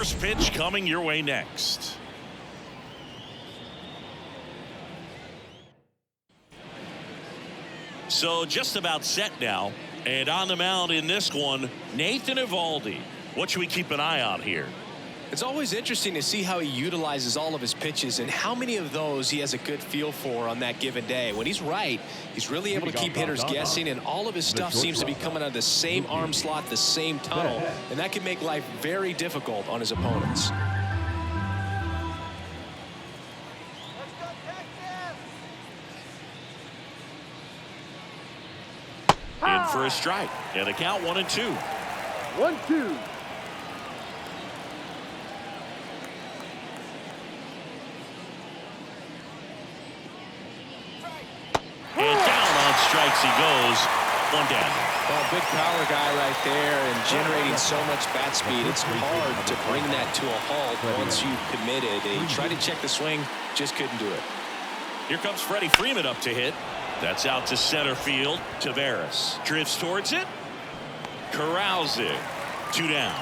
First pitch coming your way next. So just about set now. And on the mound in this one, Nathan Eovaldi. What should we keep an eye on here? It's always interesting to see how he utilizes all of his pitches and how many of those he has a good feel for on that given day. When he's right, he's really able to keep hitters guessing, and all of his stuff seems to be coming out of the same arm slot, the same tunnel, and that can make life very difficult on his opponents. In for a strike, and a count 1-2. 1-2. And down on strikes he goes. One down. Well, big power guy right there and generating so much bat speed. It's hard to bring that to a halt once you've committed. He tried to check the swing, just couldn't do it. Here comes Freddie Freeman up to hit. That's out to center field. Taveras drifts towards it. Corrals it. 2 down.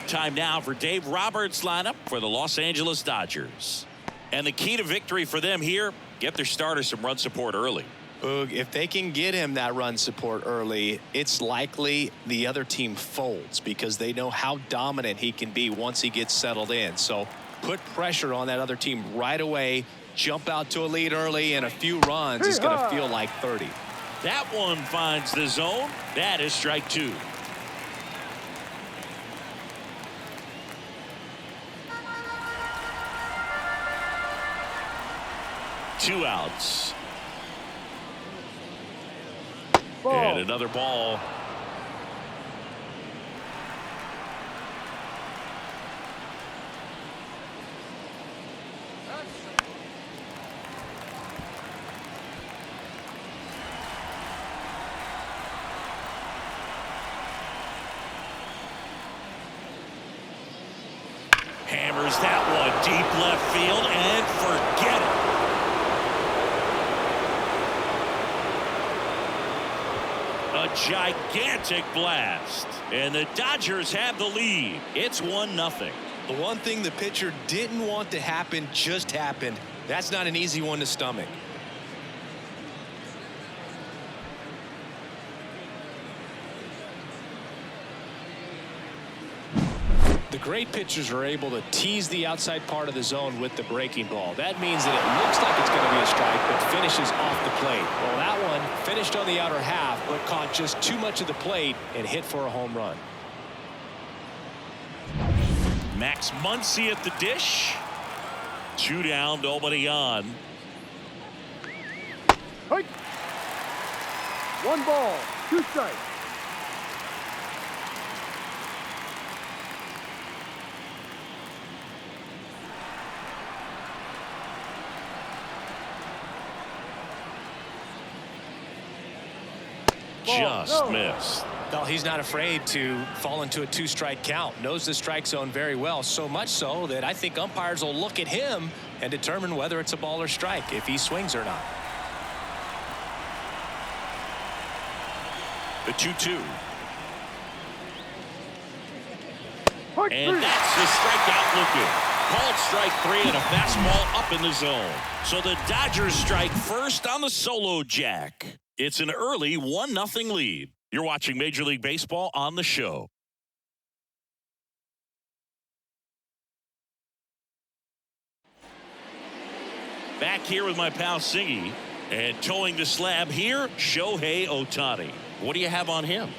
Time now for Dave Roberts' lineup for the Los Angeles Dodgers. And the key to victory for them here, get their starter some run support early. If they can get him that run support early, it's likely the other team folds because they know how dominant he can be once he gets settled in. So put pressure on that other team right away, jump out to a lead early, and a few runs is going to feel like 30. That one finds the zone. That is strike 2. Two outs. Ball. And another ball. Hammers that one deep left field and forget it. A gigantic blast, and the Dodgers have the lead. It's 1-0. The one thing the pitcher didn't want to happen just happened. That's not an easy one to stomach. The great pitchers are able to tease the outside part of the zone with the breaking ball. That means that it looks like it's going to be a strike, but finishes off the plate. Well, that one finished on the outer half, but caught just too much of the plate and hit for a home run. Max Muncy at the dish. 2 down, nobody on. Hike. 1 ball, 2 strikes. Just missed. Well, he's not afraid to fall into a 2-strike count. Knows the strike zone very well, so much so that I think umpires will look at him and determine whether it's a ball or strike, if he swings or not. The 2-2. And that's the strikeout looking. Called strike 3 and a fastball up in the zone. So the Dodgers strike first on the solo jack. It's an early 1-0 lead. You're watching Major League Baseball on the show. Back here with my pal Singy, and towing the slab here, Shohei Ohtani. What do you have on him?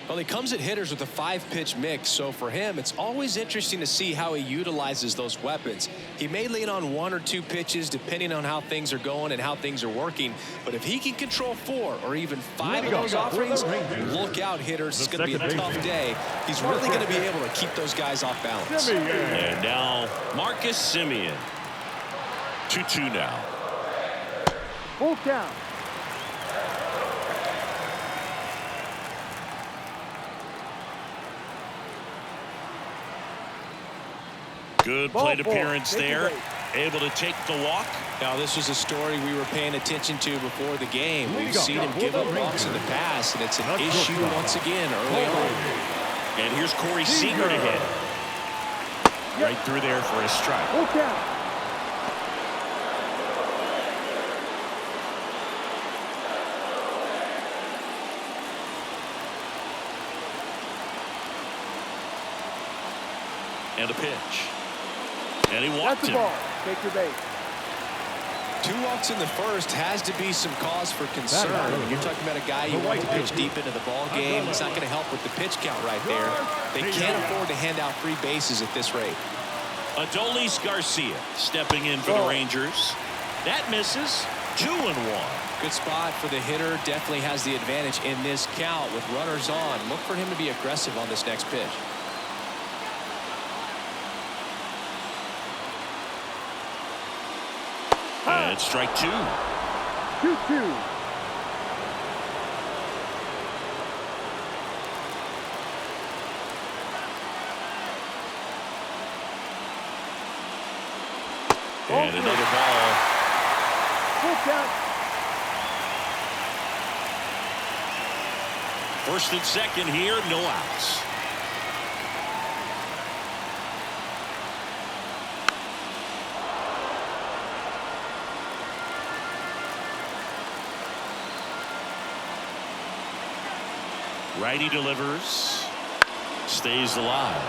Well, he comes at hitters with a 5-pitch mix, so for him, it's always interesting to see how he utilizes those weapons. He may lean on 1 or 2 pitches depending on how things are going and how things are working, but if he can control 4 or even 5 of those offerings, look out, hitters. It's going to be a tough day. He's really going to be able to keep those guys off balance. And now, Marcus Semien. 2-2 now. Full count. Good plate appearance there. Able to take the walk. Now, this was a story we were paying attention to before the game. We've seen him give up walks in the past, and it's an issue once again early on. And here's Corey Seager to hit. Right through there for a strike. Full count. And a pitch. And he That's walked the him. ball. Take your base. 2 walks in the first has to be some cause for concern. You're talking about a guy you want to pitch deep into the ball game. It's not going to help with the pitch count right there. They can't afford to hand out free bases at this rate. Adolis Garcia stepping in for the Rangers. That misses. 2-1. Good spot for the hitter. Definitely has the advantage in this count with runners on. Look for him to be aggressive on this next pitch. And strike 2. 2-2. And another ball. Full count. First and second here, no outs. Righty delivers. Stays alive.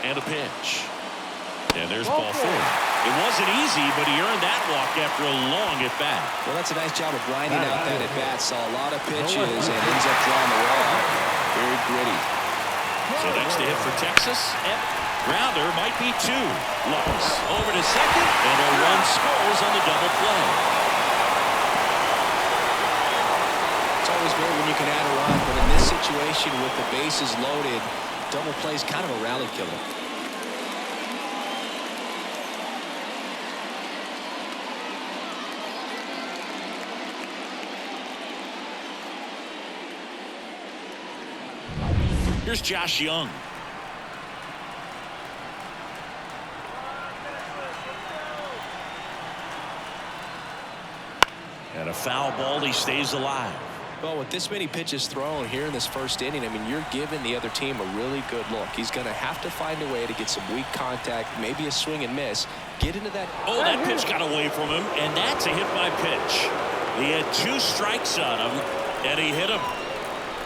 And a pitch. And there's ball 4. It wasn't easy, but he earned that walk after a long at-bat. Well, that's a nice job of grinding out that at-bat. Saw a lot of pitches and ends up drawing the wall. Very gritty. So next to hit for Texas. Grounder might be 2. Lopes over to second, and a run scores on the double play. It's always great when you can add a run, but in this situation with the bases loaded, double play is kind of a rally killer. Here's Josh Young. And a foul ball, he stays alive. Well, with this many pitches thrown here in this first inning, I mean, you're giving the other team a really good look. He's going to have to find a way to get some weak contact, maybe a swing and miss. Get into that. Oh, that pitch got away from him, and that's a hit by pitch. He had 2 strikes on him, and he hit him.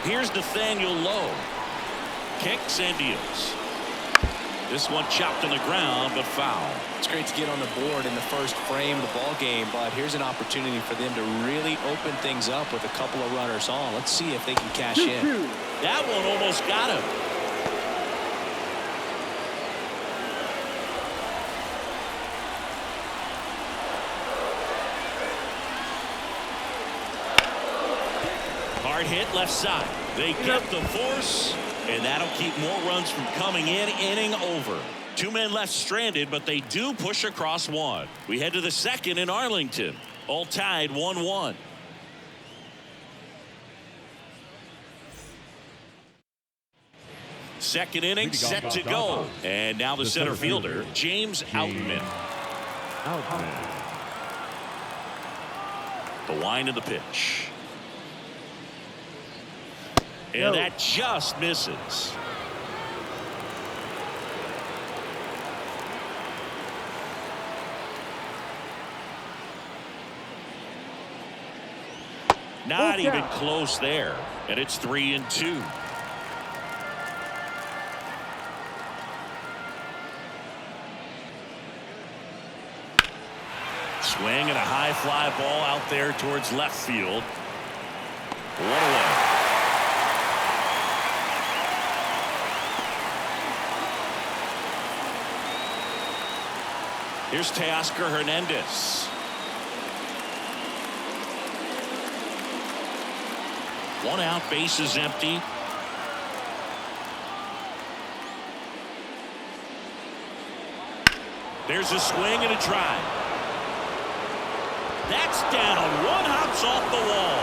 Here's Nathaniel Lowe. Kicks and deals. This one chopped on the ground, but foul. It's great to get on the board in the first frame of the ball game, but here's an opportunity for them to really open things up with a couple of runners on. Let's see if they can cash in. 2-2. That one almost got him. Hard hit left side. They get the force, and that'll keep more runs from coming in. Inning over. 2 men left stranded, but they do push across 1. We head to the second in Arlington. All tied 1-1. Second inning set to go. And now the center fielder, James Outman. The line of the pitch. And that just misses. Not even close there. And it's 3-2. Swing and a high fly ball out there towards left field. One away. Here's Teoscar Hernandez. 1 out, base is empty. There's a swing and a drive. That's down. 1 hops off the wall.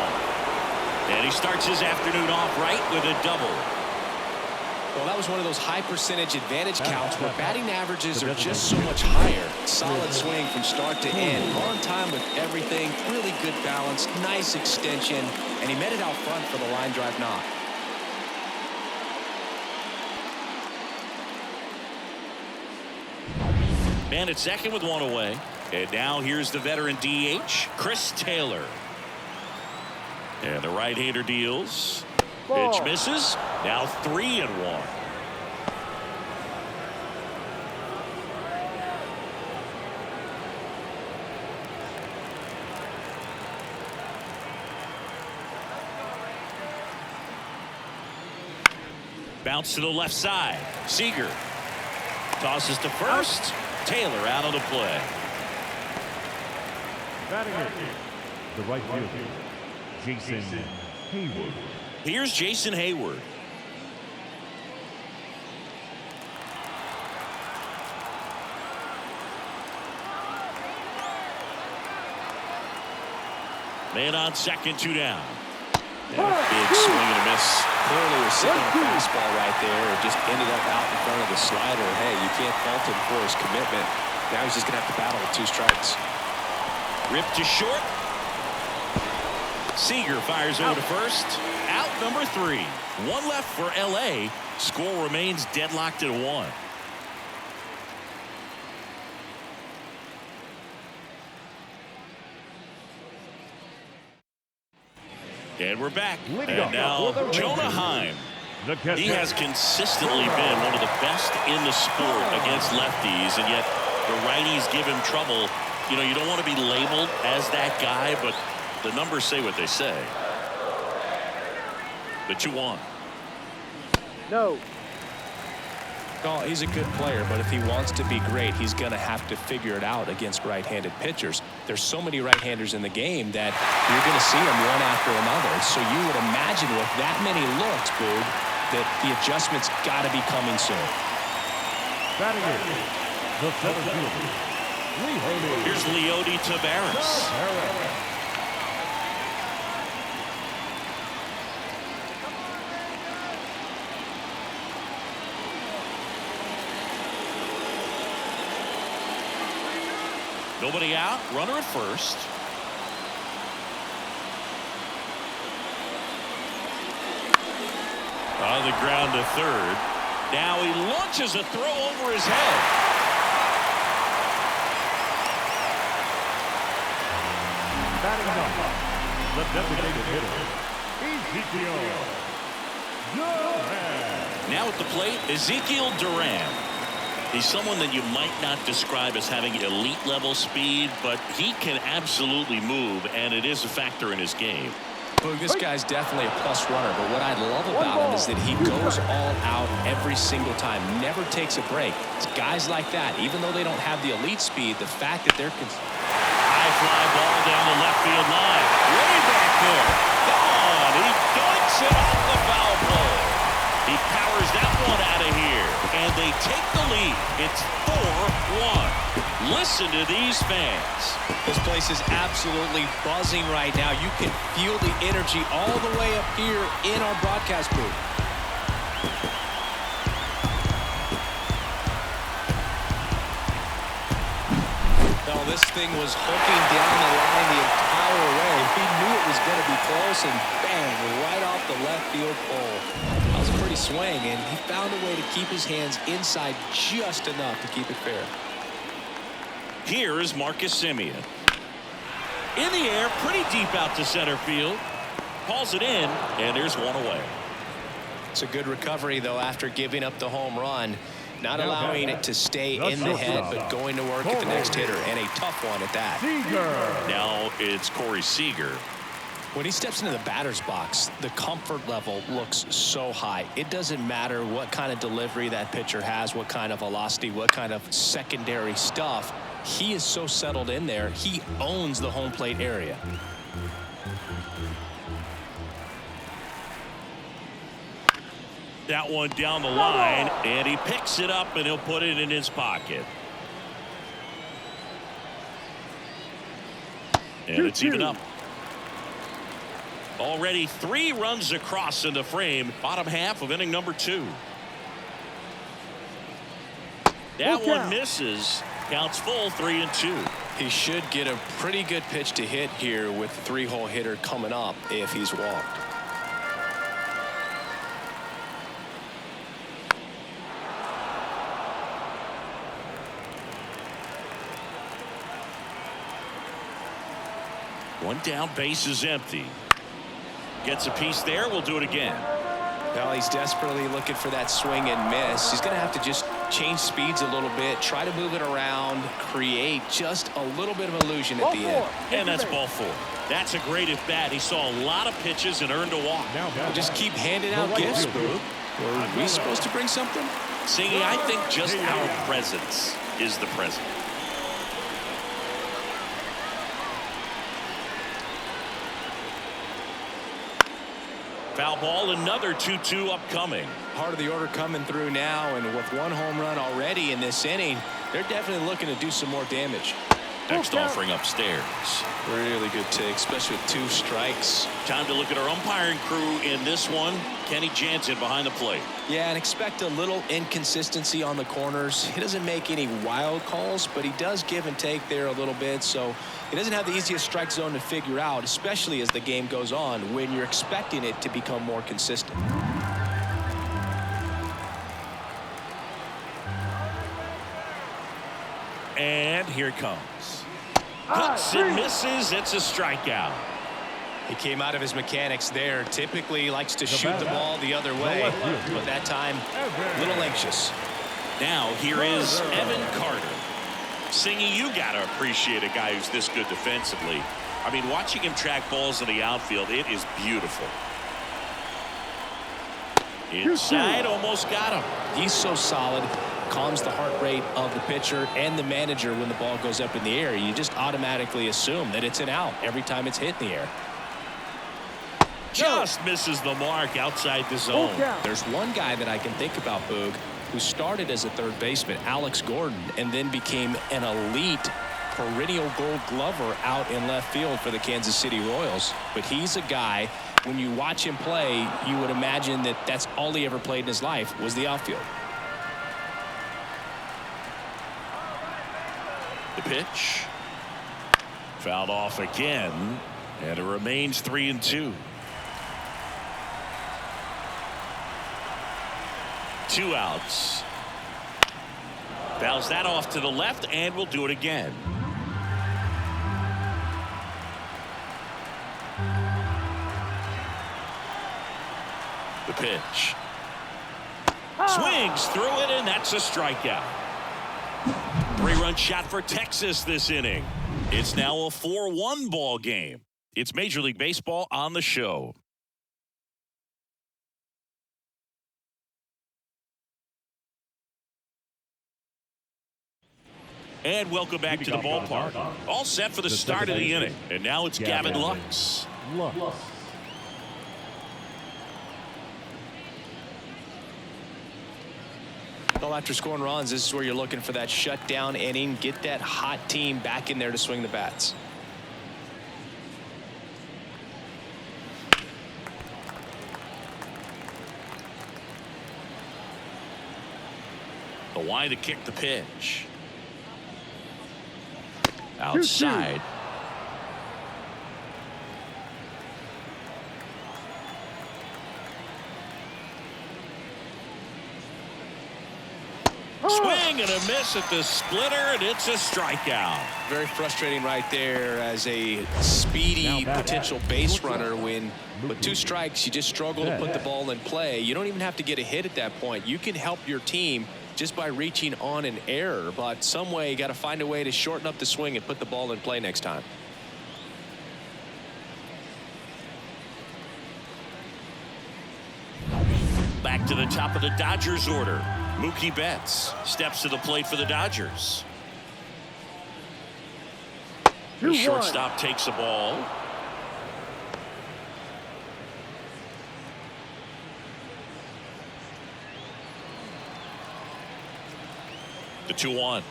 And he starts his afternoon off right with a double. Well, that was one of those high percentage advantage counts where batting averages are just so much higher. Solid swing from start to end. On time with everything. Really good balance. Nice extension. And he met it out front for the line drive knock. Man at second with one away. And now here's the veteran DH, Chris Taylor. And the right-hander deals. Ball. Pitch misses. Now 3-1. Bounce to the left side. Seager tosses to first. Taylor out of the play. Batting it, the right fielder, Jason Hayward. Here's Jason Hayward. Man on second, 2 down. And a big swing and a miss. Clearly was sitting on a fastball right there. It just ended up out in front of the slider. Hey, you can't fault him for his commitment. Now he's just going to have to battle with 2 strikes. Ripped to short. Seager fires over to first. Out number 3. 1 left for LA. Score remains deadlocked at 1. And we're back. And now Jonah Heim. He has consistently been one of the best in the sport against lefties, and yet the righties give him trouble. You know, you don't want to be labeled as that guy, but the numbers say what they say. The 2-1. No. Oh, he's a good player, but if he wants to be great, he's going to have to figure it out against right-handed pitchers. There's so many right-handers in the game that you're going to see them one after another. So you would imagine with that many looks, Boog, that the adjustment's got to be coming soon. Batting it, the center fielder, Here's Leody Taveras. Nobody out. Runner at first. On the ground to third. Now he launches a throw over his head. batting up, the designated hitter, Ezekiel Duran. Now at the plate, Ezekiel Duran. He's someone that you might not describe as having elite level speed, but he can absolutely move, and it is a factor in his game. Well, this guy's definitely a plus runner, but what I love about him is that he goes all out every single time, never takes a break. It's guys like that, even though they don't have the elite speed, the fact that they're high fly ball down the left field line, way back there, gone. He dunks it off the foul pole. He powers that one out of here, and they take the lead. It's 4-1. Listen to these fans. This place is absolutely buzzing right now. You can feel the energy all the way up here in our broadcast booth. Well, this thing was hooking down the line the entire way. He knew it was going to be close, and bang, right off the left field pole. That was a pretty swing, and he found a way to keep his hands inside just enough to keep it fair. Here is Marcus Semien. In the air, pretty deep out to center field. Calls it in, and there's one away. It's a good recovery, though, after giving up the home run. Not allowing it to stay in the head, but going to work at the next hitter, and a tough one at that. Now it's Corey Seager. When he steps into the batter's box, the comfort level looks so high. It doesn't matter what kind of delivery that pitcher has, what kind of velocity, what kind of secondary stuff. He is so settled in there, he owns the home plate area. That one down the line, and he picks it up, and he'll put it in his pocket. And it's even up. Already 3 runs across in the frame, bottom half of inning number 2. That Look one out. misses. Counts full, 3-2. He should get a pretty good pitch to hit here with the three-hole hitter coming up if he's walked. One down, base is empty. Gets a piece there. We'll do it again. Well, he's desperately looking for that swing and miss. He's going to have to just change speeds a little bit, try to move it around, create just a little bit of illusion at the end. And that's ball 4. That's a great at bat. He saw a lot of pitches and earned a walk. Just keep handing out gifts, Boog. Are we supposed to bring something? Singing, I think just our presence is the present. Foul ball, another 2-2 upcoming. Part of the order coming through now, and with one home run already in this inning, they're definitely looking to do some more damage. Next offering upstairs. Really good take, especially with 2 strikes. Time to look at our umpiring crew in this one. Kenny Jansen behind the plate. Yeah, and expect a little inconsistency on the corners. He doesn't make any wild calls, but he does give and take there a little bit, so he doesn't have the easiest strike zone to figure out, especially as the game goes on when you're expecting it to become more consistent. And here it comes. Hooks and misses. It's a strikeout. He came out of his mechanics there. Typically likes to shoot the ball the other way, but that time a little anxious. Now here is Evan Carter. Singy, you got to appreciate a guy who's this good defensively. I mean, watching him track balls in the outfield, it is beautiful. Inside, almost got him. He's so solid. Calms the heart rate of the pitcher and the manager when the ball goes up in the air. You just automatically assume that it's an out every time it's hit in the air. Just misses the mark outside the zone. There's one guy that I can think about, Boog, who started as a third baseman, Alex Gordon, and then became an elite perennial Gold Glover out in left field for the Kansas City Royals. But he's a guy, when you watch him play, you would imagine that that's all he ever played in his life was the outfield. The pitch. Fouled off again, and it remains 3-2. 2 outs. Fouls that off to the left, and we'll do it again. The pitch. Swings through it, and that's a strikeout. 3-run shot for Texas this inning. It's now a 4-1 ball game. It's Major League Baseball on the show. And welcome back to the ballpark. All set for the start of the inning. And now it's Gavin Lux. Well, after scoring runs, this is where you're looking for that shutdown inning. Get that hot team back in there to swing the bats. The wide to kick the pitch. Outside. Swing and a miss at the splitter, and it's a strikeout. Very frustrating right there as a speedy potential base runner when with 2 strikes you just struggle to put the ball in play. You don't even have to get a hit at that point. You can help your team just by reaching on an error, but some way you got to find a way to shorten up the swing and put the ball in play next time. Back to the top of the Dodgers order. Mookie Betts steps to the plate for the Dodgers. The shortstop takes the ball. The 2-1.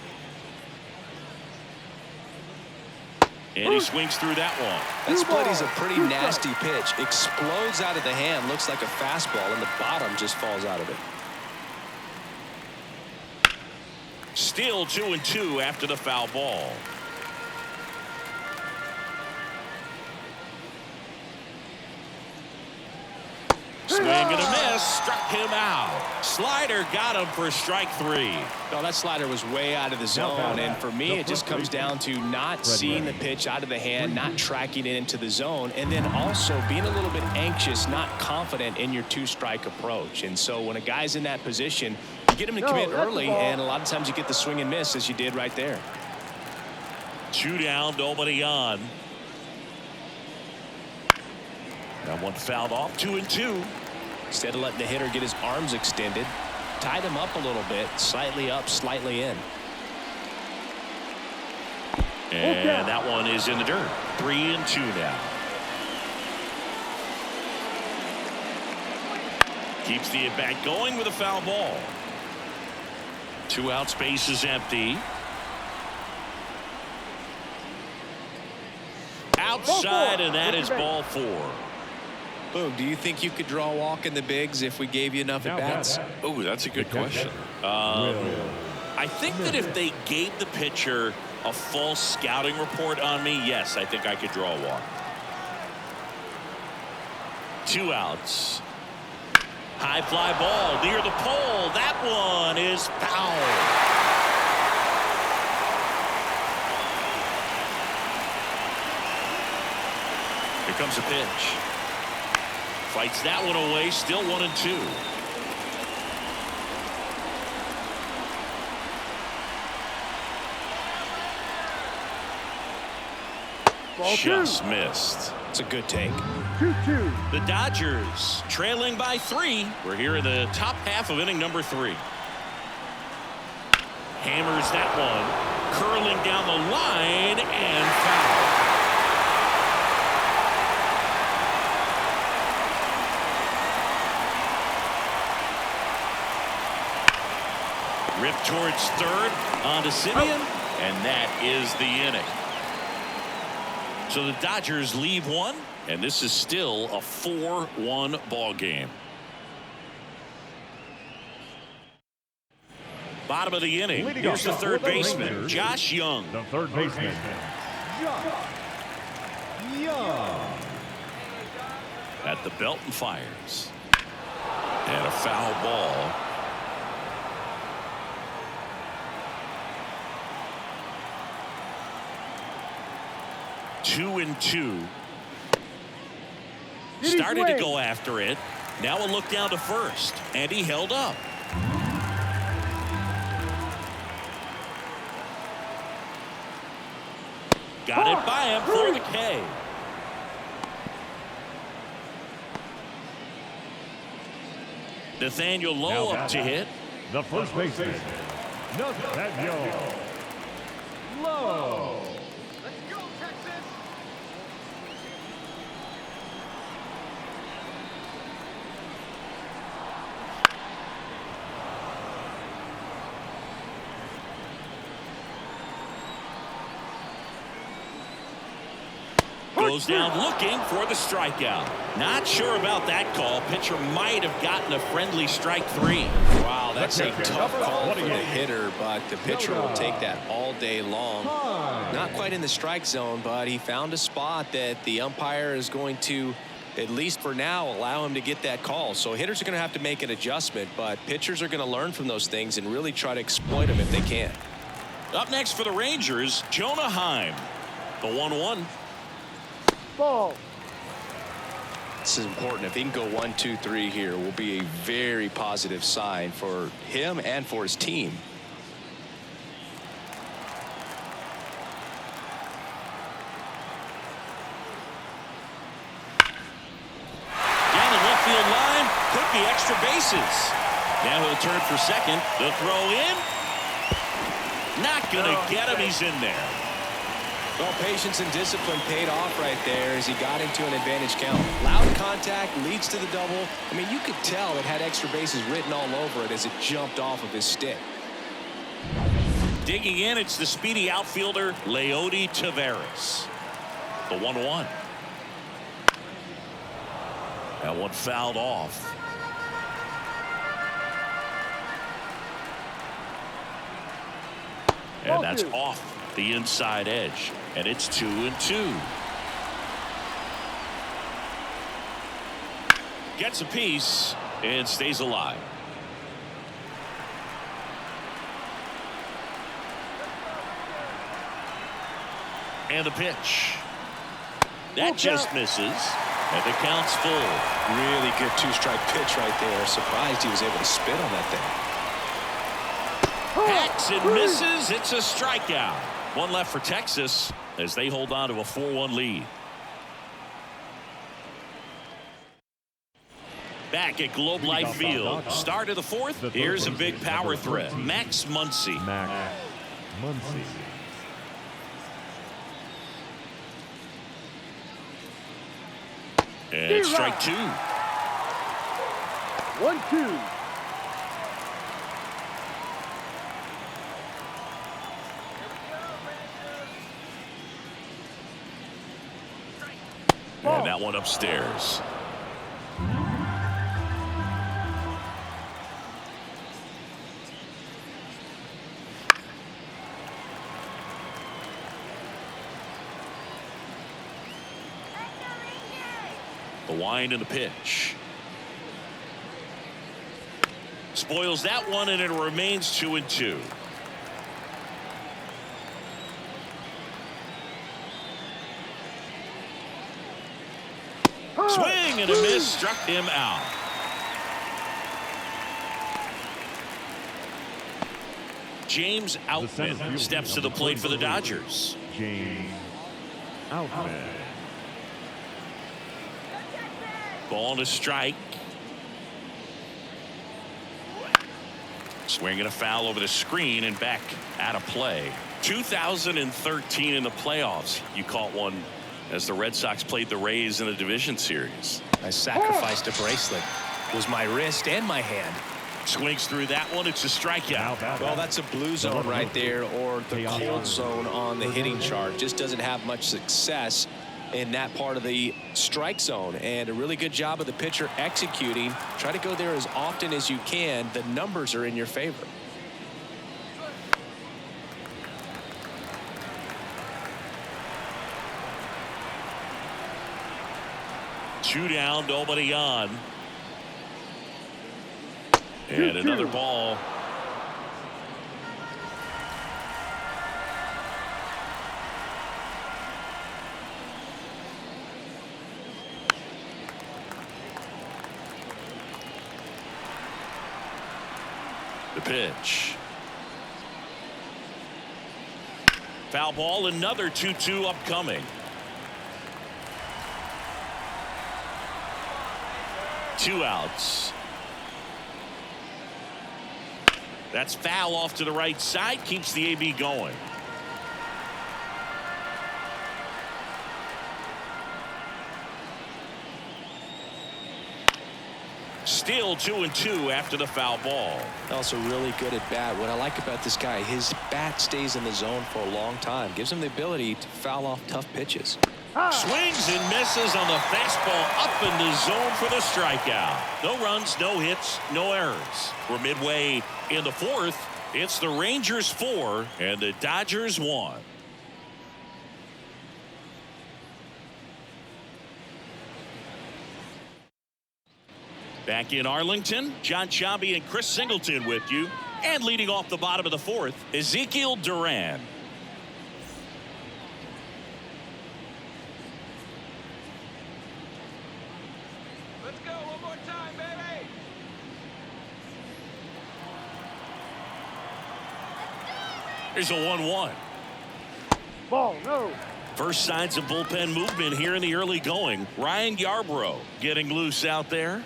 And he swings through that one. That split is a pretty nasty pitch. Explodes out of the hand. Looks like a fastball, and the bottom just falls out of it. Still 2-2 after the foul ball. Swing and a miss, struck him out. Slider got him for strike 3. No, that slider was way out of the zone, and for me, it just comes down to not seeing the pitch out of the hand, not tracking it into the zone, and then also being a little bit anxious, not confident in your two-strike approach. And so when a guy's in that position, you get him to commit early, and a lot of times you get the swing and miss, as you did right there. 2 down, nobody on. That one fouled off, 2-2. Instead of letting the hitter get his arms extended, tied him up a little bit, slightly up, slightly in. And that one is in the dirt. 3-2 now. Keeps the at-bat going with a foul ball. 2 outs, base is empty. Outside, and that is ball 4. Boog, do you think you could draw a walk in the bigs if we gave you enough at-bats? Oh, that's a good question. I think that if they gave the pitcher a full scouting report on me, yes, I think I could draw a walk. 2 outs. High fly ball near the pole. That one is foul. Here comes a pitch. Fights that one away, still 1-2. Just missed. It's a good take. 2-2. The Dodgers trailing by 3. We're here in the top half of inning number 3. Hammers that one, curling down the line, and foul. Ripped towards third on to Simeon, and that is the inning. So the Dodgers leave 1, and this is still a 4-1 ball game. Bottom of the inning. Here's the third baseman, Josh Young. The third baseman, Josh Young. At the belt and fires. And a foul ball. Two and 2. Started to go after it. Now a look down to first, and he held up. Got it by him for the K. Nathaniel Lowe up to hit. The first baseman, Nathaniel Lowe. Goes down looking for the strikeout. Not sure about that call. Pitcher might have gotten a friendly strike 3. Wow, that's a tough call for the hitter, but the pitcher will take that all day long. Not quite in the strike zone, but he found a spot that the umpire is going to, at least for now, allow him to get that call. So hitters are going to have to make an adjustment, but pitchers are going to learn from those things and really try to exploit them if they can. Up next for the Rangers, Jonah Heim. The 1-1. Ball. This is important. If he can go 1, 2, 3 here, will be a very positive sign for him and for his team. Down the left field line, could be extra bases. Now he'll turn for second. The throw in. Not going to get him. He's in there. Well, patience and discipline paid off right there as he got into an advantage count. Loud contact leads to the double. I mean, you could tell it had extra bases written all over it as it jumped off of his stick. Digging in, it's the speedy outfielder, Leody Taveras. The 1-1. That one fouled off. And that's off the inside edge. And it's 2-2. Gets a piece and stays alive. And the pitch. That just misses. And the count's full. Really good two-strike pitch right there. Surprised he was able to spit on that thing. Hacks and misses. It's a strikeout. One left for Texas as they hold on to a 4-1 lead. Back at Globe Life Field. Start of the fourth. Here's a big power threat. Max Muncy. And strike two. 1-2. And that one upstairs. The wind and the pitch. Spoils that one, and it remains 2-2. Swing and a miss, struck him out. James Outman steps to the plate for the Dodgers. James Outman. Ball to strike. Swing and a foul over the screen and back out of play. 2013 in the playoffs. You caught one as the Red Sox played the Rays in the division series. I sacrificed a bracelet. It was my wrist and my hand. Swings through that one. It's a strikeout. Well, that's a blue zone right there, or the cold zone on the hitting chart. Just doesn't have much success in that part of the strike zone, and a really good job of the pitcher executing. Try to go there as often as you can. The numbers are in your favor. Two down, nobody on. And another ball. The pitch. Foul ball, another 2-2 upcoming. 2 outs. That's foul off to the right side, keeps the AB going. Still 2-2 after the foul ball. Also really good at bat. What I like about this guy, his bat stays in the zone for a long time. Gives him the ability to foul off tough pitches. Swings and misses on the fastball up in the zone for the strikeout. No runs, no hits, no errors. We're midway in the fourth. It's the Rangers 4 and the Dodgers 1. Back in Arlington, John Sciambi and Chris Singleton with you. And leading off the bottom of the fourth, Ezekiel Duran. Let's go one more time, baby. Here's a 1-1. Ball, no. First signs of bullpen movement here in the early going. Ryan Yarbrough getting loose out there.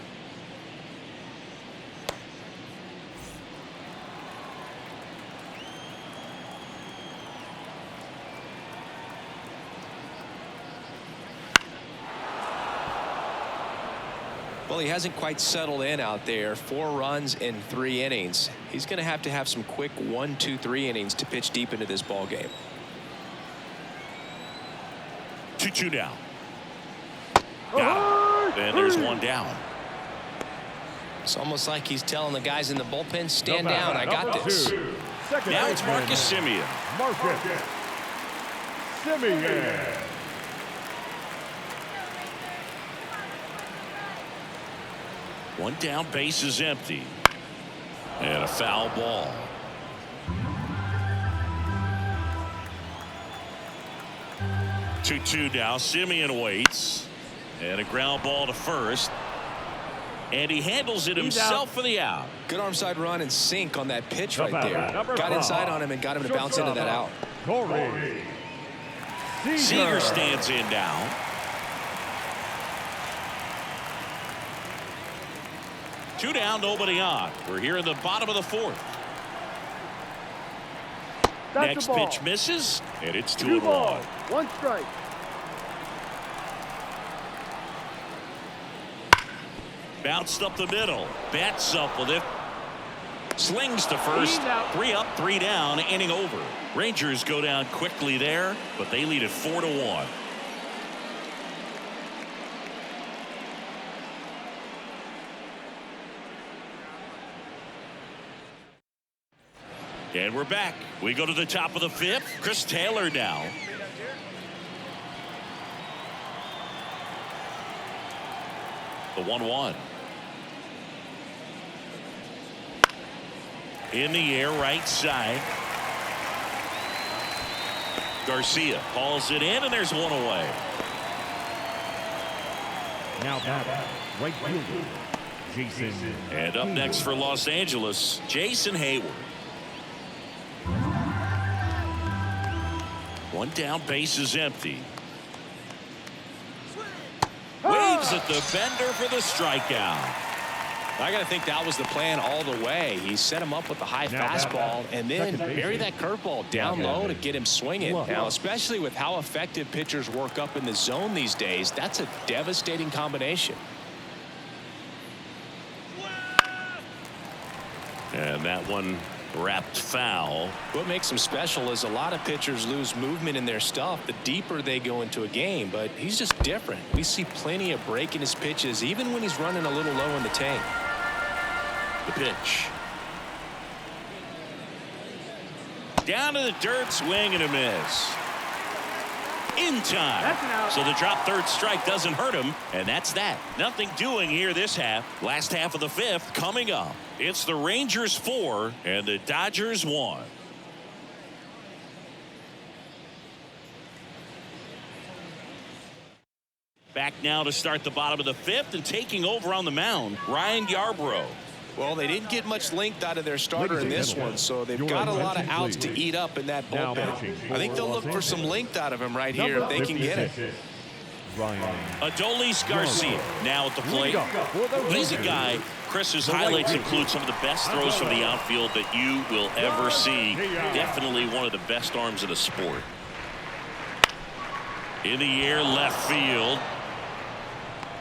Well, he hasn't quite settled in out there. 4 runs in 3 innings. He's going to have some quick 1, 2, 3 innings to pitch deep into this ball game. 2-2 now. Got him. And there's 1 down. It's almost like he's telling the guys in the bullpen, stand down, I got this. Second Now it's baseman, Marcus Semien. Marcus Semien. One down, base is empty. And a foul ball. Two now. Semien waits. And a ground ball to first. And he handles it himself for the out. Good arm side run and sink on that pitch right Number there. Got five. inside on him and got him to bounce into that out. Corey Seager stands in now. Two down, nobody on. We're here in the bottom of the fourth. That's Next the ball. pitch misses, and it's 2-1. 1 strike. Bounced up the middle. Bats up with it. Slings to first. 3 up, 3 down, inning over. Rangers go down quickly there, but they lead it 4-1. And we're back. We go to the top of the fifth. Chris Taylor now. The 1-1. In the air, right side. Garcia calls it in, and there's one away. Now batting, right fielder, Jason. And up next for Los Angeles, Jason Hayward. One down, base is empty. Waves at the bender for the strikeout. I got to think that was the plan all the way. He set him up with the high fastball and then bury that curveball down low to get him swinging. Now, especially with how effective pitchers work up in the zone these days, that's a devastating combination. And that one wrapped foul. What makes him special is a lot of pitchers lose movement in their stuff the deeper they go into a game, but he's just different. We see plenty of break in his pitches even when he's running a little low in the tank. The pitch. Down to the dirt, swing and a miss. In time. So the drop third strike doesn't hurt him, and that's that. Nothing doing here this half. Last half of the fifth coming up. It's the Rangers 4 and the Dodgers 1. Back now to start the bottom of the fifth, and taking over on the mound, Ryan Yarbrough. Well, they didn't get much length out of their starter in this one, so they've got a lot of outs to eat up in that bullpen. I think they'll look for some length out of him right here if they can get it. Adolis Garcia now at the plate. He's a guy, Chris's highlights include some of the best throws from the outfield that you will ever see. Definitely one of the best arms in the sport. In the air, left field.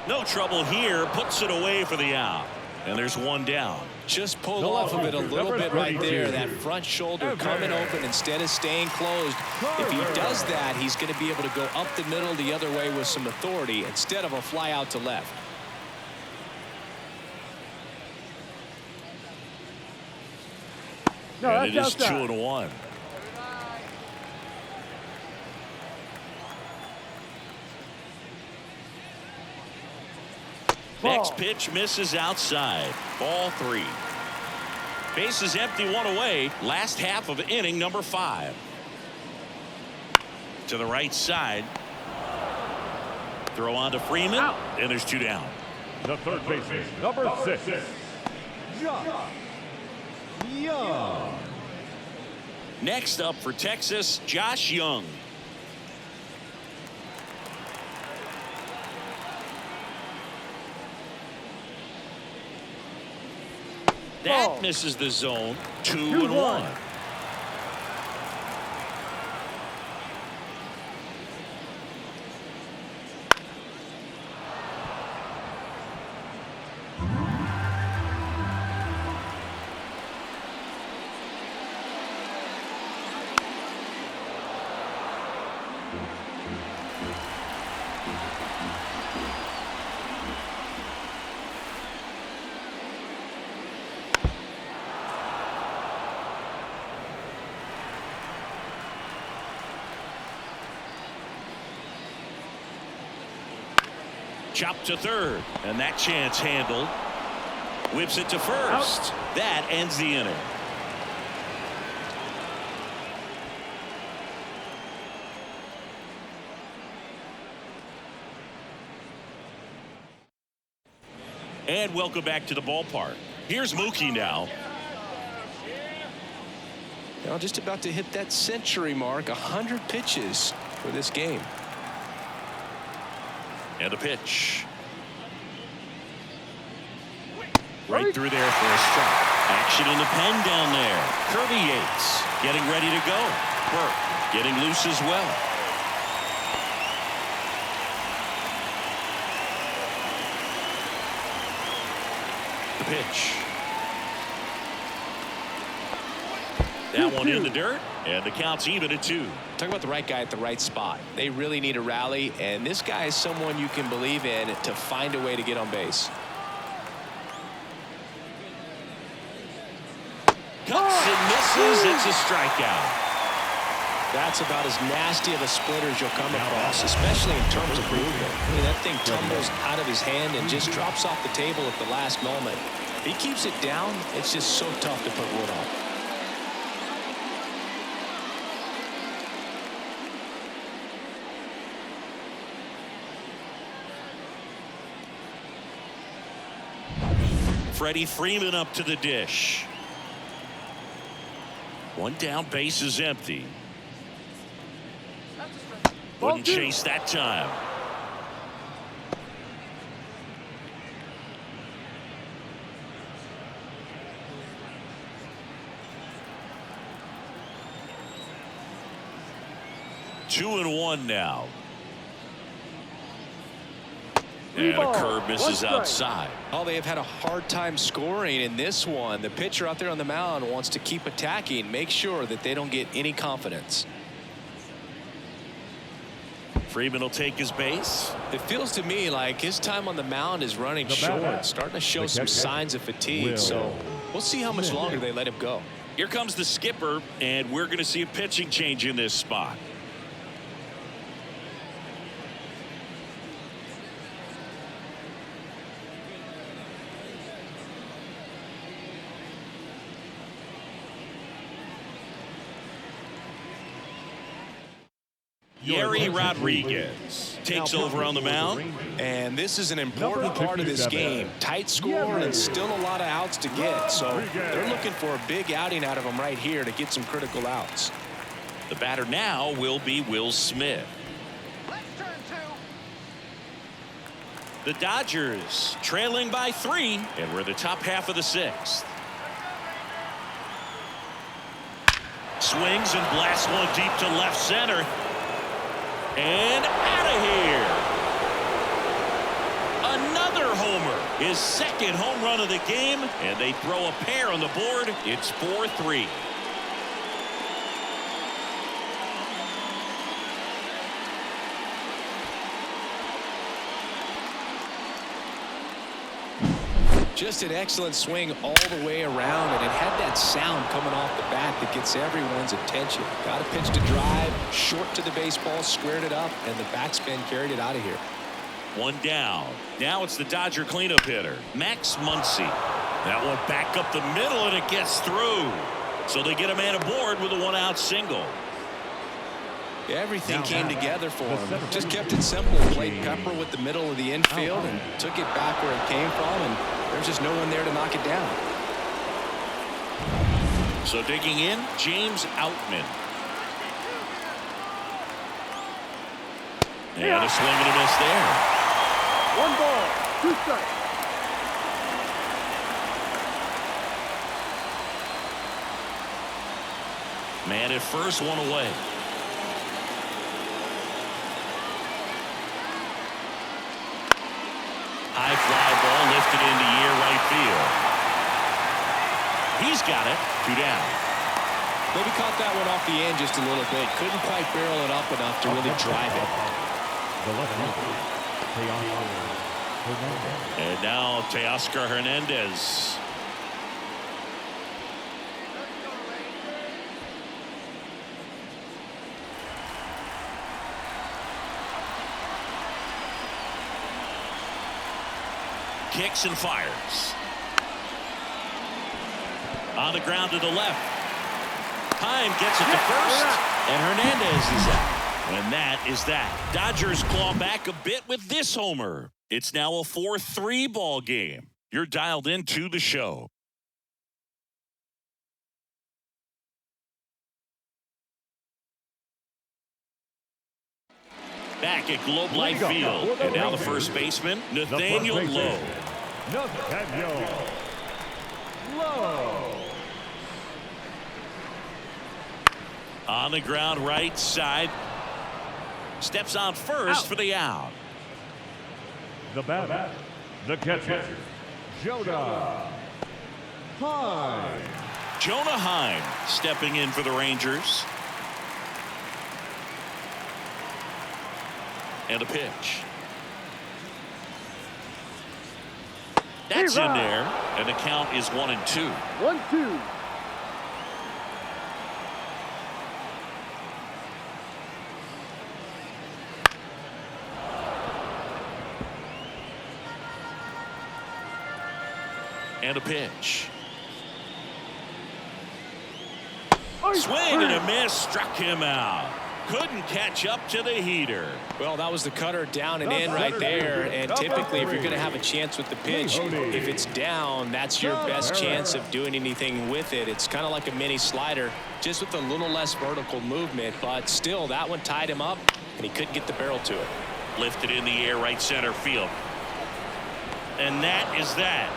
No trouble here, puts it away for the out. And there's one down. Just pulled off of it a little bit right there. That front shoulder coming open instead of staying closed. If he does that, he's going to be able to go up the middle the other way with some authority instead of a fly out to left. And it is 2-1. Next pitch misses outside. Ball 3. Base is empty, one away. Last half of inning number 5. To the right side. Throw on to Freeman. And there's 2 down. The third baseman, number 6, Josh Young. Next up for Texas, Josh Young. That misses the zone. 2-1. Chopped to third, and that chance handled. Whips it to first. That ends the inning. And welcome back to the ballpark. Here's Mookie now. Now just about to hit that century mark, 100 pitches for this game. And a pitch. Right through there for a strike. Action in the pen down there. Kirby Yates getting ready to go. Burke getting loose as well. The pitch. That one in the dirt, and the count's even at 2. Talk about the right guy at the right spot. They really need a rally, and this guy is someone you can believe in to find a way to get on base. Cuts and misses. It's a strikeout. That's about as nasty of a splitter as you'll come across, especially in terms of movement. I mean, that thing tumbles out of his hand and just drops off the table at the last moment. If he keeps it down, it's just so tough to put wood on. Freddie Freeman up to the dish. One down, base is empty. Wouldn't chase that time. Two and one now. And a curve misses outside. Oh, they have had a hard time scoring in this one. The pitcher out there on the mound wants to keep attacking, make sure that they don't get any confidence. Freeman will take his base. It feels to me like his time on the mound is running short, starting to show some signs of fatigue. So we'll see how much longer they let him go. Here comes the skipper, and we're going to see a pitching change in this spot. Yeri Rodriguez takes over on the mound. And this is an important part of this game. Tight score and still a lot of outs to get. So they're looking for a big outing out of him right here to get some critical outs. The batter now will be Will Smith. The Dodgers trailing by 3, and we're in the top half of the 6th. Swings and blasts one deep to left center. And out of here. Another homer. His second home run of the game, and they throw a pair on the board. It's 4-3. Just an excellent swing all the way around, and it had that sound coming off the bat that gets everyone's attention. Got a pitch to drive, short to the baseball, squared it up, and the backspin carried it out of here. One down. Now it's the Dodger cleanup hitter, Max Muncy. That one back up the middle, and it gets through. So they get a man aboard with a one-out single. Everything came together for him. Just kept it simple. Played pepper with the middle of the infield and took it back where it came from, and there's just no one there to knock it down. So digging in, James Outman. And a swing and a miss there. 1 ball, 2 strikes. Man at first, one away. High fly ball lifted into near right field. He's got it. 2 down. Maybe caught that one off the end just a little bit. Couldn't quite barrel it up enough to really drive it. And now Teoscar Hernandez. kicks and fires. On the ground to the left. Heim gets it to first, and Hernandez is out. And that is that. Dodgers claw back a bit with this homer. It's now a 4-3 ball game. You're dialed into the show. Back at Globe Life Field, and now the first baseman, Nathaniel Lowe. Nathaniel Lowe. On the ground right side. Steps on first for the out. The batter, the catcher, Jonah Heim. Jonah Heim stepping in for the Rangers. And a pitch. That's in there, and the count is 1-2. 1-2. And a pitch. Swing and a miss, struck him out. Couldn't catch up to the heater. Well, that was the cutter down and in right there. And typically, if you're going to have a chance with the pitch, if it's down, that's your best chance of doing anything with it. It's kind of like a mini slider, just with a little less vertical movement. But still, that one tied him up, and he couldn't get the barrel to it. Lifted in the air, right center field. And that is that.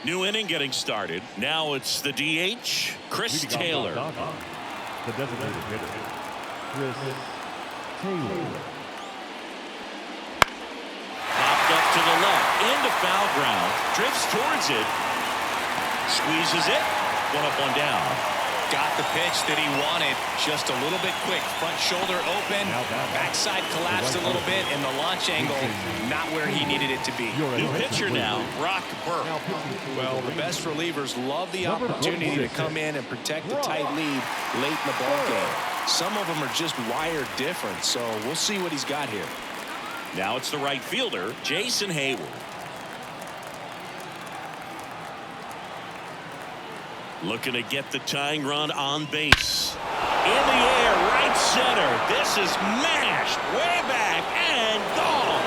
New inning getting started. Now it's the DH, Chris Taylor. The designated hitter, Chris Taylor. Popped up to the left, into foul ground, drifts towards it, squeezes it, one up, one down. Got the pitch that he wanted, just a little bit quick. Front shoulder open, backside collapsed a little bit, and the launch angle not where he needed it to be. New pitcher now, Brock Burke. Well, the best relievers love the opportunity to come in and protect the tight lead late in the ball game. Some of them are just wired different, so we'll see what he's got here. Now it's the right fielder, Jason Hayward. Looking to get the tying run on base. In the air, right center. This is mashed way back and gone.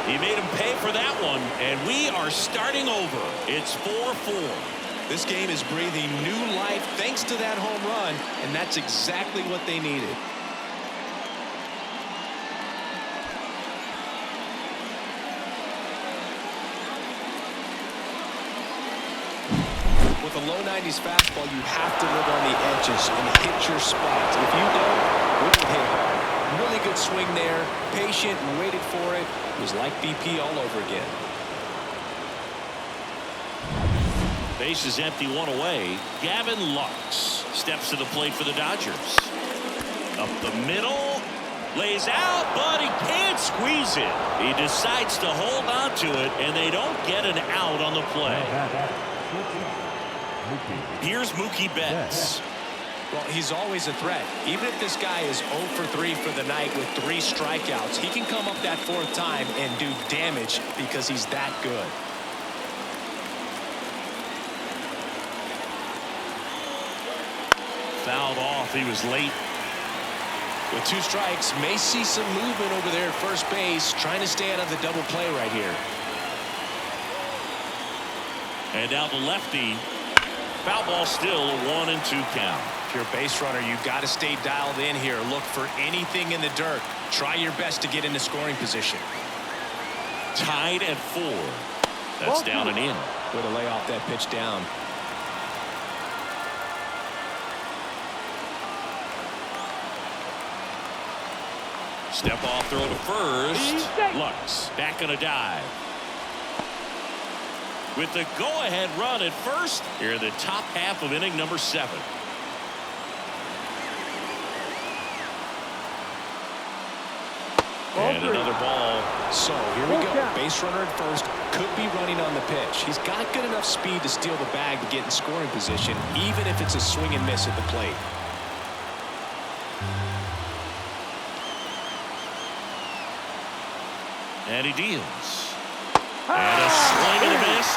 He made him pay for that one, and we are starting over. It's 4-4. This game is breathing new life thanks to that home run, and that's exactly what they needed. With a low 90s fastball, you have to live on the edges and hit your spots. If you don't, wouldn't hit hard. Really good swing there, patient and waited for it. It was like BP all over again. Base is empty, one away. Gavin Lux steps to the plate for the Dodgers. Up the middle, lays out, but he can't squeeze it. He decides to hold on to it, and they don't get an out on the play. Here's Mookie Betts. Well, he's always a threat. Even if this guy is 0 for 3 for the night with 3 strikeouts, he can come up that 4th time and do damage because he's that good. Fouled off. He was late. With 2 strikes, may see some movement over there at first base, trying to stay out of the double play right here. And now the lefty. Foul ball, still a 1-2 count. If you're a base runner, you've got to stay dialed in here. Look for anything in the dirt. Try your best to get into scoring position. Tied at 4. That's down and in. Way to lay off that pitch down. Step off throw to first. Lux back on a dive. With the go-ahead run at first, here in the top half of inning number 7. And another ball. So here we go. Base runner at first. Could be running on the pitch. He's got good enough speed to steal the bag to get in scoring position, even if it's a swing and miss at the plate. And he deals. And a swing and a miss.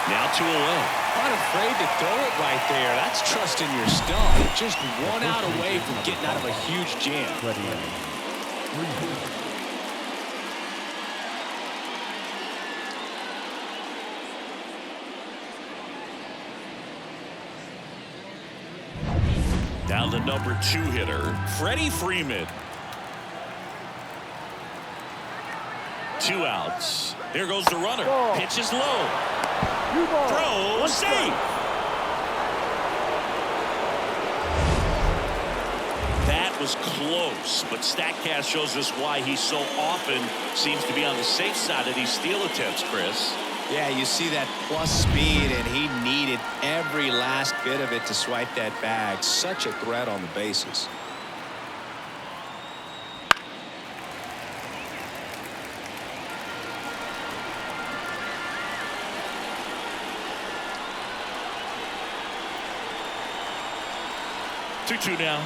Now 2 away. Not afraid to throw it right there. That's trusting your stump. Just 1 out away from getting out of a huge jam. Now the number 2 hitter, Freddie Freeman. 2 outs. Here goes the runner. Pitch is low. Throw, safe. That was close, but StatCast shows us why he so often seems to be on the safe side of these steal attempts, Chris. Yeah, you see that plus speed, and he needed every last bit of it to swipe that bag. Such a threat on the bases. Two now.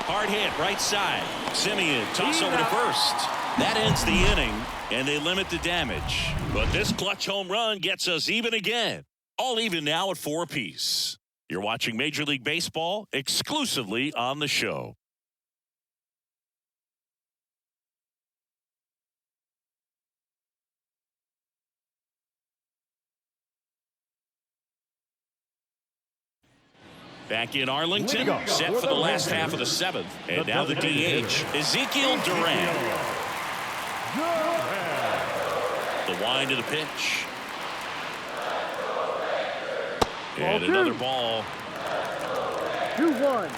Hard hit, right side. Simeon, toss over to first. That ends the inning, and they limit the damage. But this clutch home run gets us even again. All even now at 4 apiece. You're watching Major League Baseball exclusively on the show. Back in Arlington, set for the last half of the 7th. And now the DH, Ezekiel Duran. The wind of the pitch. And another ball. 2-1.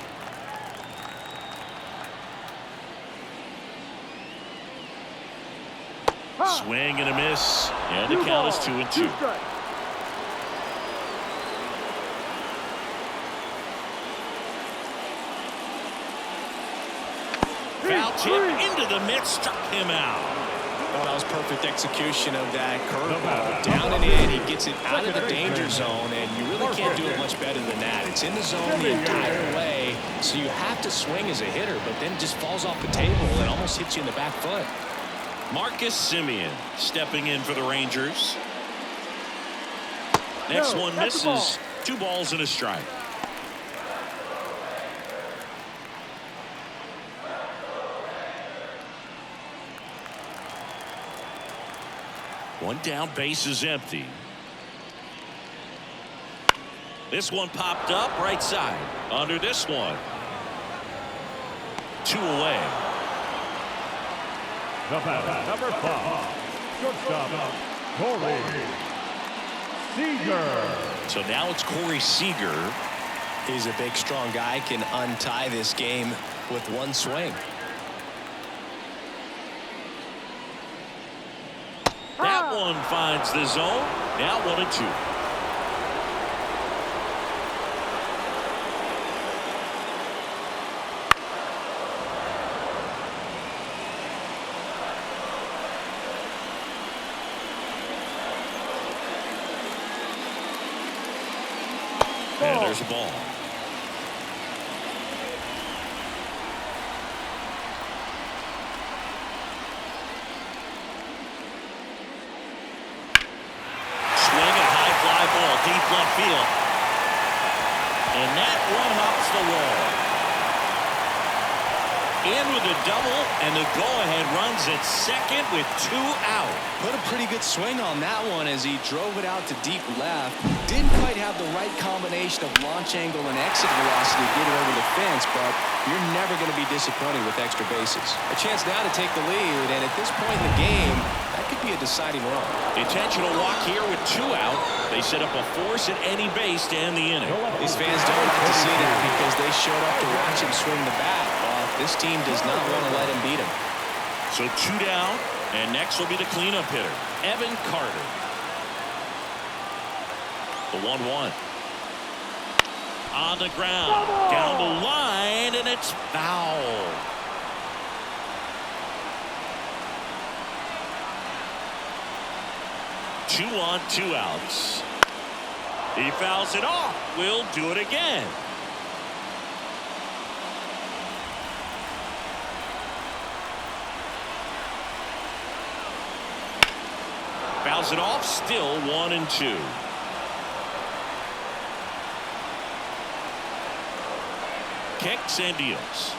Swing and a miss. And the count is 2-2. Foul tip into the mid, struck him out. Oh, that was perfect execution of that curveball. Down and in, he gets it out of the danger zone, and you really can't do it much better than that. It's in the zone the entire way, so you have to swing as a hitter, but then it just falls off the table and almost hits you in the back foot. Marcus Simeon stepping in for the Rangers. Next one misses. 2 balls and a strike. One down, base is empty. This one popped up right side. Under this one. 2 away. The batter, number 5, shortstop, Corey Seager. So now it's Corey Seager. He's a big, strong guy, can untie this game with one swing. That one finds the zone. Now 1-2. And there's a ball. Deep left field. And that one hops the wall. In with a double, and the go-ahead runs at second with 2 out. Put a pretty good swing on that one as he drove it out to deep left. Didn't quite have the right combination of launch angle and exit velocity to get it over the fence, but you're never going to be disappointed with extra bases. A chance now to take the lead, and at this point in the game, that could be a deciding run. Intentional walk here with 2 out. They set up a force at any base to end the inning. These fans don't like to see that because they showed up to watch him swing the bat. This team does not want to let him beat him. So 2 down, and next will be the cleanup hitter, Evan Carter. The 1-1. On the ground, down the line, and it's foul. 2 on, 2 outs. He fouls it off. We'll do it again. Fouls it off. Still 1 and 2. Kicks and deals.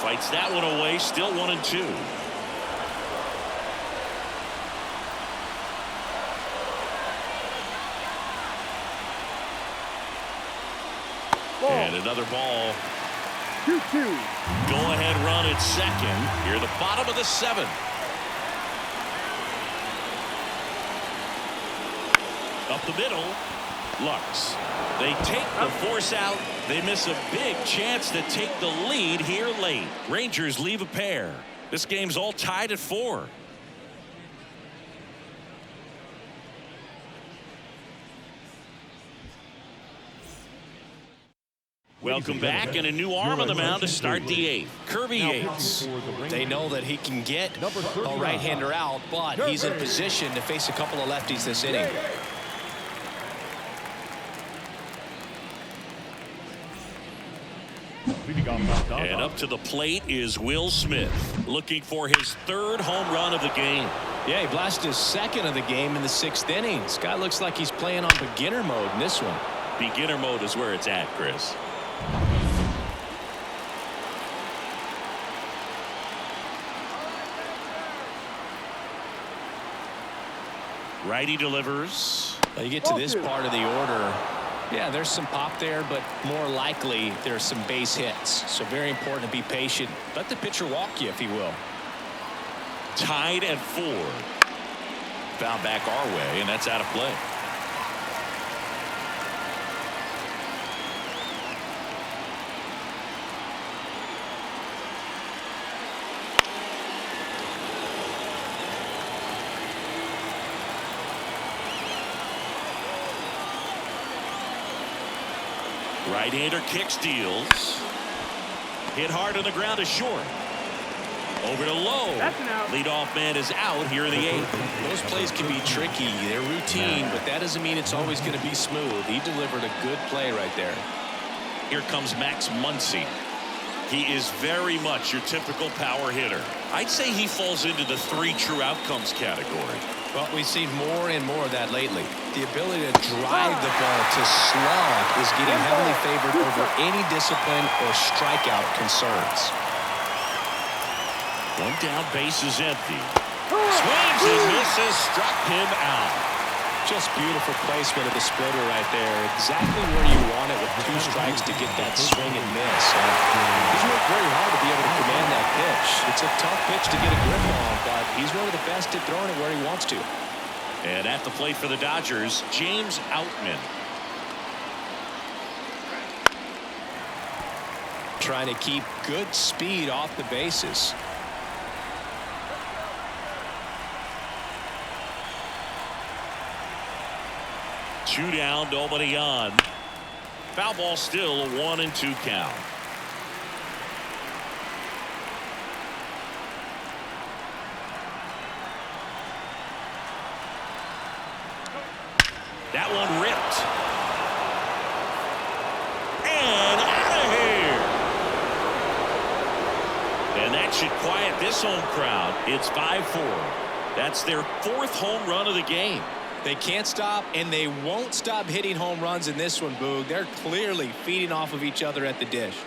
Fights that one away. Still 1 and 2. And another ball. 2-2. Go ahead run at second. Here the bottom of the 7th. Up the middle. Lux. They take the force out. They miss a big chance to take the lead here late. Rangers leave a pair. This game's all tied at 4. Welcome back, and a new arm on the mound to start the 8th. Kirby Yates. They know that he can get a right-hander out, but he's in position to face a couple of lefties this inning. And up to the plate is Will Smith, looking for his 3rd home run of the game. Yeah, he blasted his 2nd of the game in the 6th inning. This guy looks like he's playing on beginner mode in this one. Beginner mode is where it's at, Chris. Righty delivers. Now you get to this part of the order. Yeah, there's some pop there, but more likely there's some base hits. So very important to be patient. Let the pitcher walk you, if he will. Tied at 4. Foul back our way, and that's out of play. Right-hander kicks, deals. Hit hard on the ground to short. Over to low. That's an out. Leadoff man is out here in the 8th. Those plays can be tricky. They're routine, but that doesn't mean it's always going to be smooth. He delivered a good play right there. Here comes Max Muncy. He is very much your typical power hitter. I'd say he falls into the 3 true outcomes category. Well, we've seen more and more of that lately. The ability to drive the ball to slug is getting heavily favored over any discipline or strikeout concerns. 1 down, base is empty. Swings and misses, struck him out. Just beautiful placement of the splitter right there. Exactly where you want it with 2 strikes to get that swing and miss. He's worked very hard to be able to command that pitch. It's a tough pitch to get a grip on, but he's one of the best at throwing it where he wants to. And at the plate for the Dodgers, James Outman. Trying to keep good speed off the bases. Two down, nobody on. Foul ball, still a 1 and 2 count. That one ripped. And out of here. And that should quiet this home crowd. It's 5-4. That's their 4th home run of the game. They can't stop, and they won't stop hitting home runs in this one, Boog. They're clearly feeding off of each other at the dish.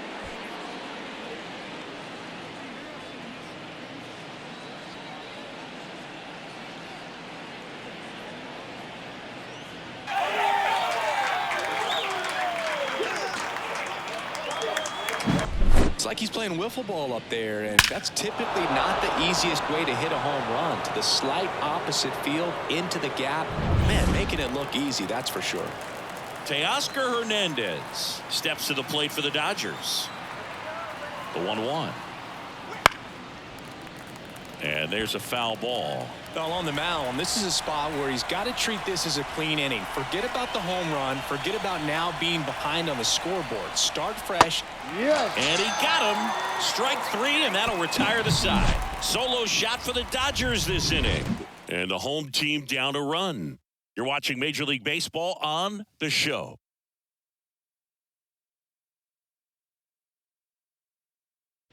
It's like he's playing wiffle ball up there, and that's typically not the easiest way to hit a home run. To the slight opposite field, into the gap. Man, making it look easy, that's for sure. Teoscar Hernandez steps to the plate for the Dodgers. The 1-1. And there's a foul ball. Well, on the mound, this is a spot where he's got to treat this as a clean inning. Forget about the home run. Forget about now being behind on the scoreboard. Start fresh. Yes. And he got him. Strike 3, and that'll retire the side. Solo shot for the Dodgers this inning. And the home team down a run. You're watching Major League Baseball on The Show.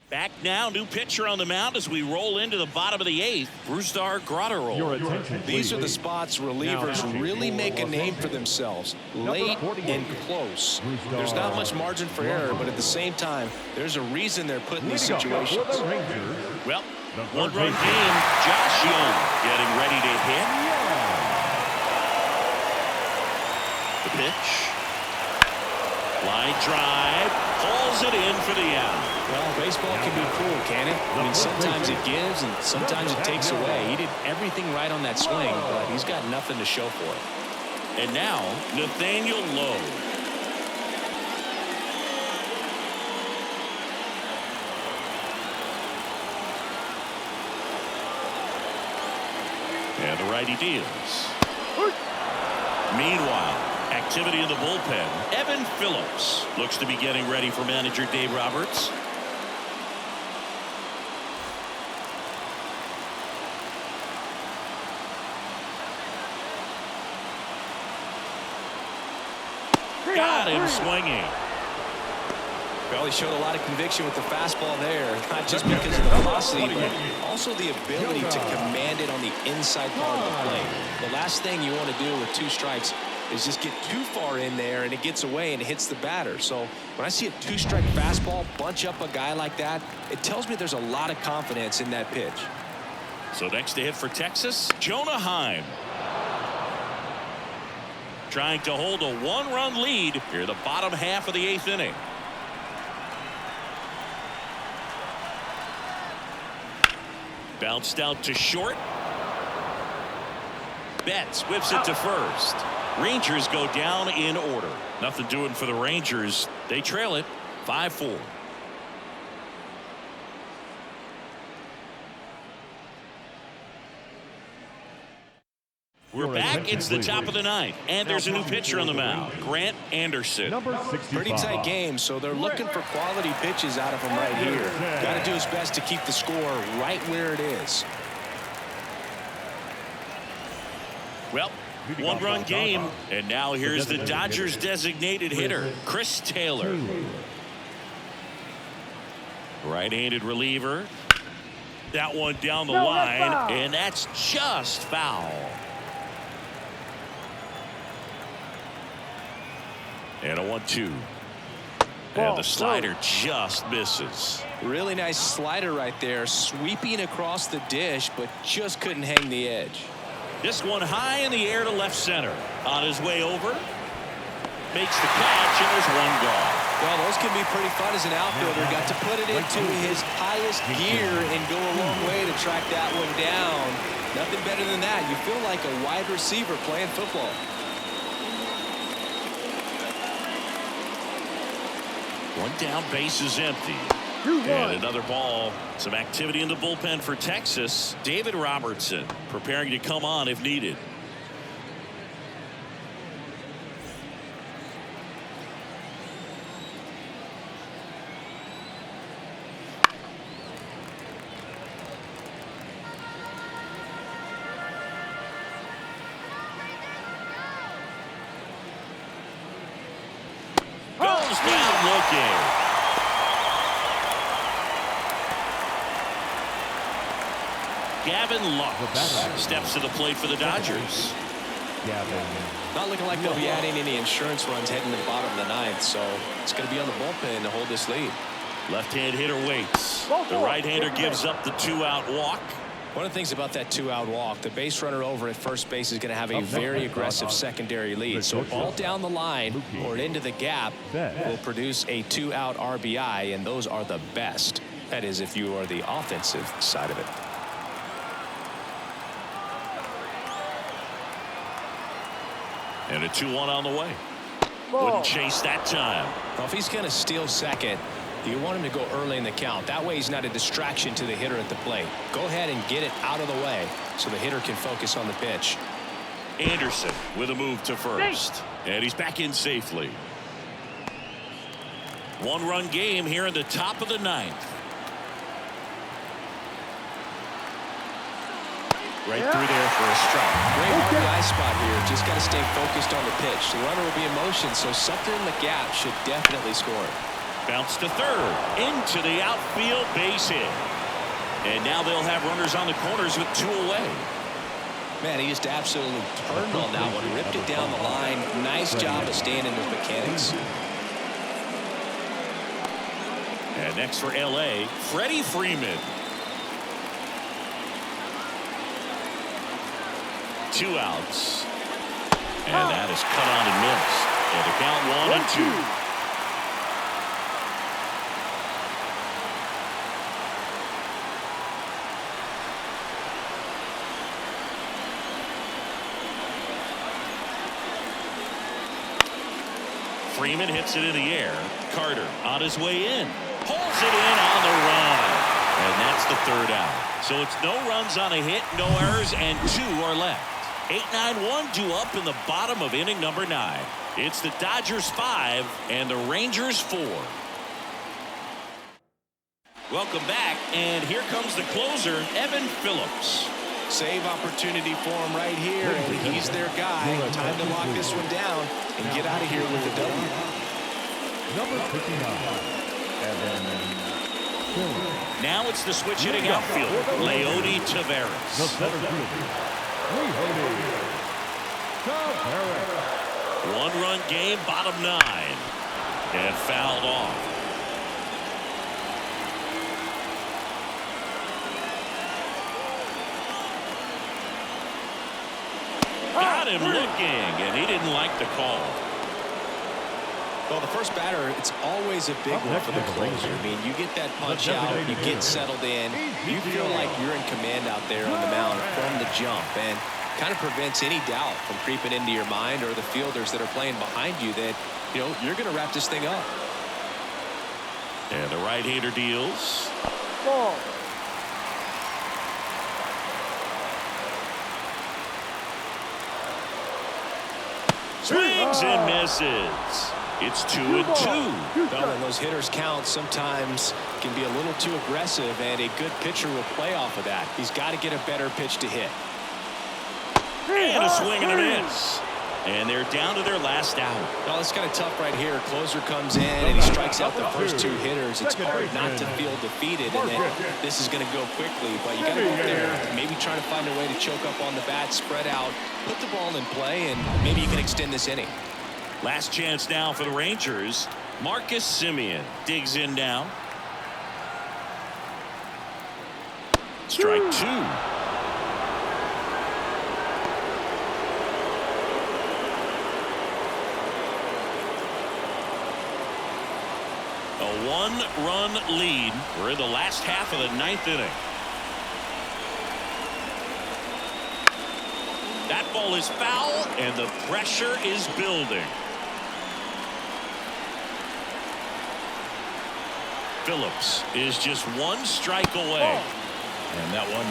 Back now, new pitcher on the mound as we roll into the bottom of the 8th. Brusdar Grotterol. Your attention, These are the please. spots relievers really make a name for themselves. Late and close. There's not much margin for error, but at the same time, there's a reason they're put in these situations. Well, one-run game. Josh Young getting ready to hit. The pitch. Line drive. Pulls it in for the out. Well, baseball can be cruel, can it? I mean, sometimes it gives and sometimes it takes away. He did everything right on that swing, but he's got nothing to show for it. And now, Nathaniel Lowe. And the righty deals. Meanwhile, activity in the bullpen. Evan Phillips looks to be getting ready for manager Dave Roberts. Got him swinging. Well, he showed a lot of conviction with the fastball there, not just because of the velocity, but also the ability to command it on the inside part of the plate. The last thing you want to do with 2 strikes is just get too far in there and it gets away and it hits the batter. So when I see a 2-strike fastball bunch up a guy like that, it tells me there's a lot of confidence in that pitch. So next to hit for Texas, Jonah Heim. Trying to hold a 1-run lead here in the bottom half of the 8th inning. Bounced out to short. Betts whips it to first. Rangers go down in order. Nothing doing for the Rangers. They trail it 5-4. We're back. It's the top of the 9th, and there's a new pitcher on the mound, Grant Anderson. Number 65. Pretty tight game, so they're looking for quality pitches out of him right here. Got to do his best to keep the score right where it is. Well, 1-run game, and now here's the Dodgers designated hitter, Chris Taylor. Right-handed reliever. That one down the line, and that's just foul. And a 1-2. And the slider just misses. Really nice slider right there, sweeping across the dish, but just couldn't hang the edge. This one high in the air to left center. On his way over. Makes the catch, and there's one gone. Well, those can be pretty fun as an outfielder. Got to put it into his highest gear and go a long way to track that one down. Nothing better than that. You feel like a wide receiver playing football. One down, base is empty. And another ball. Some activity in the bullpen for Texas. David Robertson preparing to come on if needed. Goes down looking. Gavin Lux steps to the plate for the Dodgers. Not looking like they'll be adding any insurance runs heading to the bottom of the 9th, so it's going to be on the bullpen to hold this lead. Left-hand hitter waits. The right-hander gives up the 2-out walk. One of the things about that 2-out walk, the base runner over at first base is going to have a very aggressive secondary lead. So all down the line or into the gap will produce a 2-out RBI, and those are the best. That is, if you are the offensive side of it. And a 2-1 on the way. Wouldn't chase that time. Well, if he's going to steal second, you want him to go early in the count. That way he's not a distraction to the hitter at the plate. Go ahead and get it out of the way so the hitter can focus on the pitch. Anderson with a move to first. And he's back in safely. 1-run game here in the top of the 9th. Right through there for a strike. Great RBI spot here. Just got to stay focused on the pitch. The runner will be in motion, so something in the gap should definitely score. Bounce to third. Into the outfield, base hit. And now they'll have runners on the corners with 2 away. Man, he just absolutely turned on that one. Ripped it down the line. Nice job of staying in his mechanics. And next for L.A., Freddie Freeman. 2 outs. And that is cut on and missed. And the count 1-2. Freeman hits it in the air. Carter on his way in. Pulls it in on the run. And that's the 3rd out. So it's no runs on a hit, no errors, and 2 are left. 8-9-1 due up in the bottom of inning number 9. It's the Dodgers 5 and the Rangers 4. Welcome back, and here comes the closer, Evan Phillips. Save opportunity for him right here, and he's their guy. Time to lock this one down and get out of here with a W. Number 59, Evan. Now it's the switch hitting outfield, Leody Taveras. The center fielder, Leody Taveras. 1-run game, bottom 9, and fouled off. Got him looking, and he didn't like the call. Well, the first batter, it's always a big one for the closer. I mean, you get that punch out, you get settled in, you feel like you're in command out there on the mound from the jump, and kind of prevents any doubt from creeping into your mind or the fielders that are playing behind you that, you know, you're going to wrap this thing up. And the right-hander deals. Ball. Swings and misses. It's 2-2. Well, when those hitters count, sometimes can be a little too aggressive, and a good pitcher will play off of that. He's got to get a better pitch to hit. And a swing and a miss. And they're down to their last out. Well, it's kind of tough right here. Closer comes in, and he strikes out the first 2 hitters. It's hard not to feel defeated, and then this is going to go quickly. But you got to go there, maybe try to find a way to choke up on the bat, spread out, put the ball in play, and maybe you can extend this inning. Last chance now for the Rangers. Marcus Semien digs in now. Strike 2. A 1-run lead. We're in the last half of the 9th inning. That ball is foul, and the pressure is building. Phillips is just 1 strike away. And that one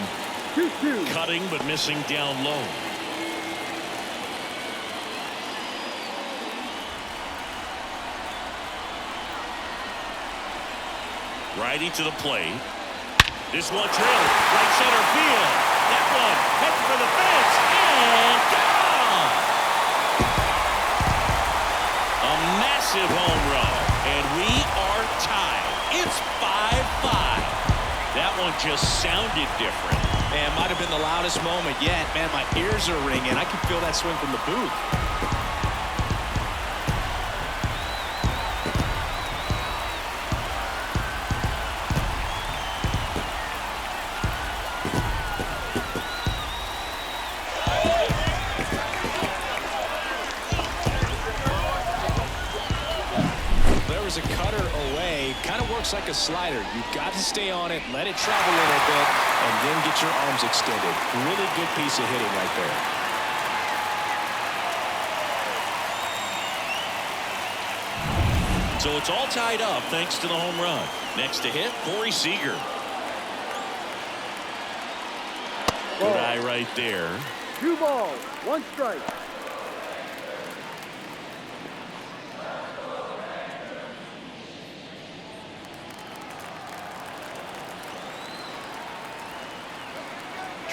2-2. cutting but missing down low. Righty to the plate. This one drilled right center field. That one heading for the fence and gone. A massive home run, and we are tied. It's 5-5. That one just sounded different. Man, might have been the loudest moment yet. Man, my ears are ringing. I can feel that swing from the booth. A cutter away, kind of works like a slider. You've got to stay on it, let it travel a little bit, and then get your arms extended. Really good piece of hitting right there. So it's all tied up thanks to the home run. Next to hit, Corey Seager. Good eye right there. 2 balls, 1 strike.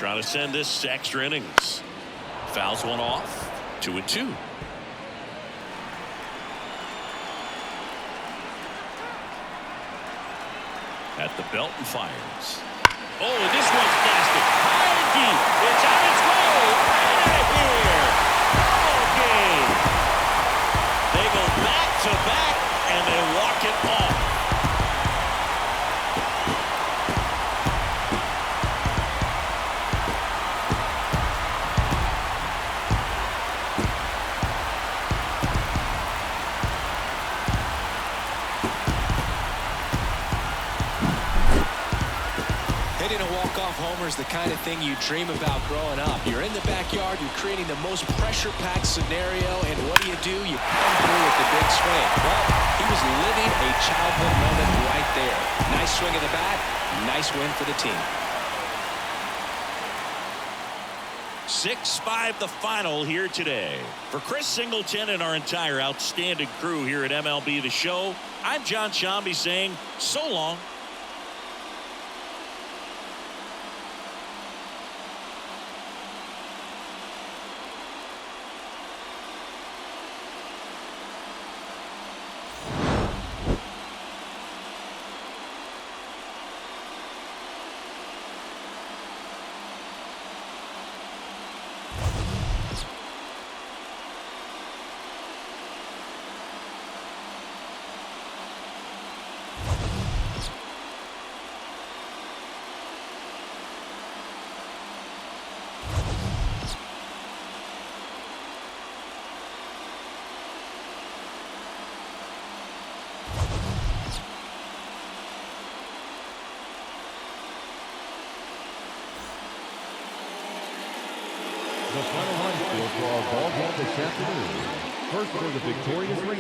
Trying to send this to extra innings. Fouls one off. 2-2. At the belt and fires. Oh, and this one's blasted. High and deep. It's on its way. Out of here. Ball game. They go back to back and they walk it off. Hitting a walk-off homer is the kind of thing you dream about growing up. You're in the backyard, you're creating the most pressure-packed scenario, and what do? You come through with the big swing. Well, he was living a childhood moment right there. Nice swing of the bat, nice win for the team. 6-5 the final here today. For Chris Singleton and our entire outstanding crew here at MLB The Show, I'm John Shambi saying so long. The final line score for our ball game this afternoon. First for the victorious Rangers.